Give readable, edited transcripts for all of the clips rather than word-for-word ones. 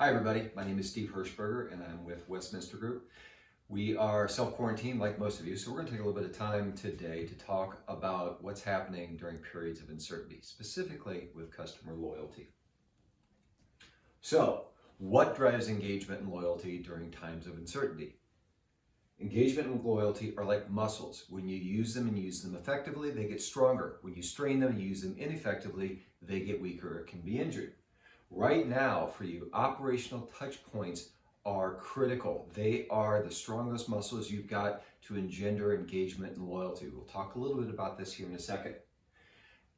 Hi everybody, my name is Steve Hirschberger and I'm with Westminster Group. We are self-quarantined like most of you, so we're going to take a little bit of time today to talk about what's happening during periods of uncertainty, specifically with customer loyalty. So, what drives engagement and loyalty during times of uncertainty? Engagement and loyalty are like muscles. When you use them and use them effectively, they get stronger. When you strain them and use them ineffectively, they get weaker or can be injured. Right now, for you, operational touch points are critical. They are the strongest muscles you've got to engender engagement and loyalty. We'll talk a little bit about this here in a second.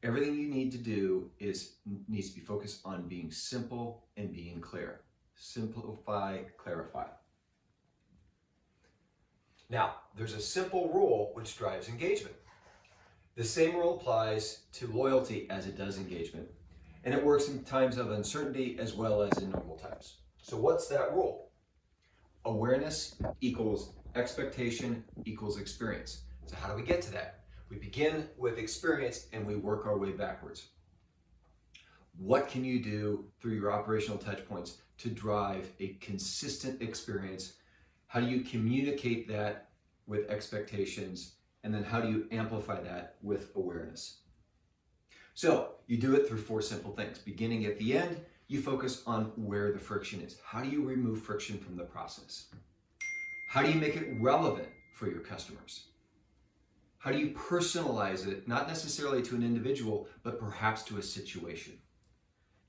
Everything you need to do needs to be focused on being simple and being clear. Simplify, clarify. Now, there's a simple rule which drives engagement. The same rule applies to loyalty as it does engagement. And it works in times of uncertainty as well as in normal times. So what's that rule? Awareness equals expectation equals experience. So how do we get to that? We begin with experience and we work our way backwards. What can you do through your operational touch points to drive a consistent experience? How do you communicate that with expectations? And then how do you amplify that with awareness? So you do it through four simple things. Beginning at the end, you focus on where the friction is. How do you remove friction from the process? How do you make it relevant for your customers? How do you personalize it, not necessarily to an individual, but perhaps to a situation?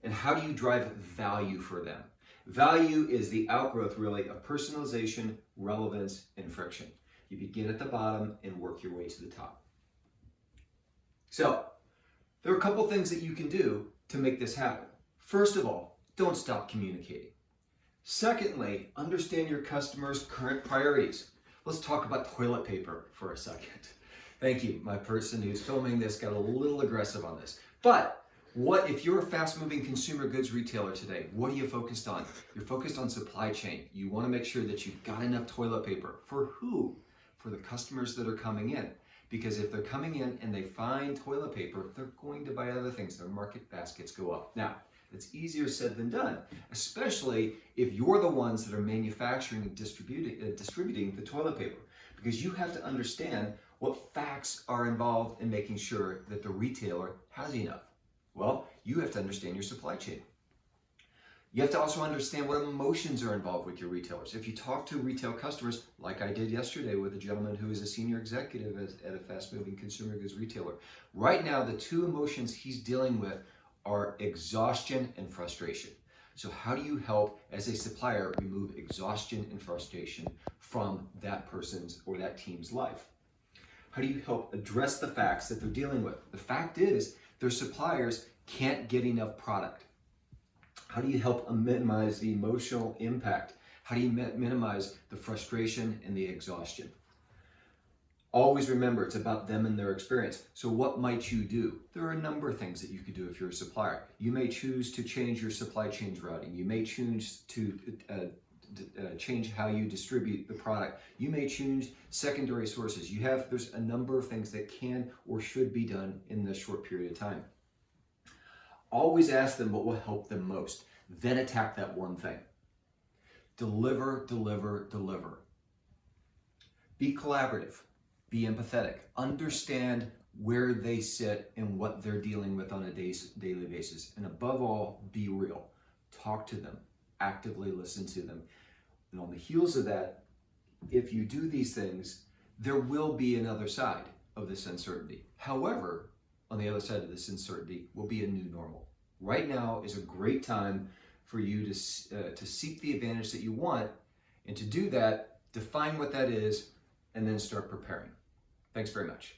And how do you drive value for them? Value is the outgrowth, really, of personalization, relevance, and friction. You begin at the bottom and work your way to the top. So, there are a couple things that you can do to make this happen. First of all, don't stop communicating. Secondly, understand your customers' current priorities. Let's talk about toilet paper for a second. Thank you. My person who's filming this got a little aggressive on this. But what if you're a fast-moving consumer goods retailer today? What are you focused on? You're focused on supply chain. You want to make sure that you've got enough toilet paper. For who? For the customers that are coming in. Because if they're coming in and they find toilet paper, they're going to buy other things. Their market baskets go up. Now, it's easier said than done, especially if you're the ones that are manufacturing and distributing the toilet paper. Because you have to understand what facts are involved in making sure that the retailer has enough. Well, you have to understand your supply chain. You have to also understand what emotions are involved with your retailers. If you talk to retail customers, like I did yesterday with a gentleman who is a senior executive at a fast-moving consumer goods retailer, right now the two emotions he's dealing with are exhaustion and frustration. So how do you help, as a supplier, remove exhaustion and frustration from that person's or that team's life? How do you help address the facts that they're dealing with? The fact is, their suppliers can't get enough product. How do you help minimize the emotional impact? How do you minimize the frustration and the exhaustion? Always remember, it's about them and their experience. So what might you do? There are a number of things that you could do if you're a supplier. You may choose to change your supply chain's routing. You may choose to change how you distribute the product. You may change secondary sources. There's a number of things that can or should be done in this short period of time. Always ask them what will help them most. Then attack that one thing. Deliver, deliver, deliver. Be collaborative. Be empathetic. Understand where they sit and what they're dealing with on a daily basis. And above all, be real. Talk to them. Actively listen to them. And on the heels of that, if you do these things, there will be another side of this uncertainty. However, on the other side of this uncertainty will be a new normal. Right now is a great time for you to seek the advantage that you want, and to do that, define what that is, and then start preparing. Thanks very much.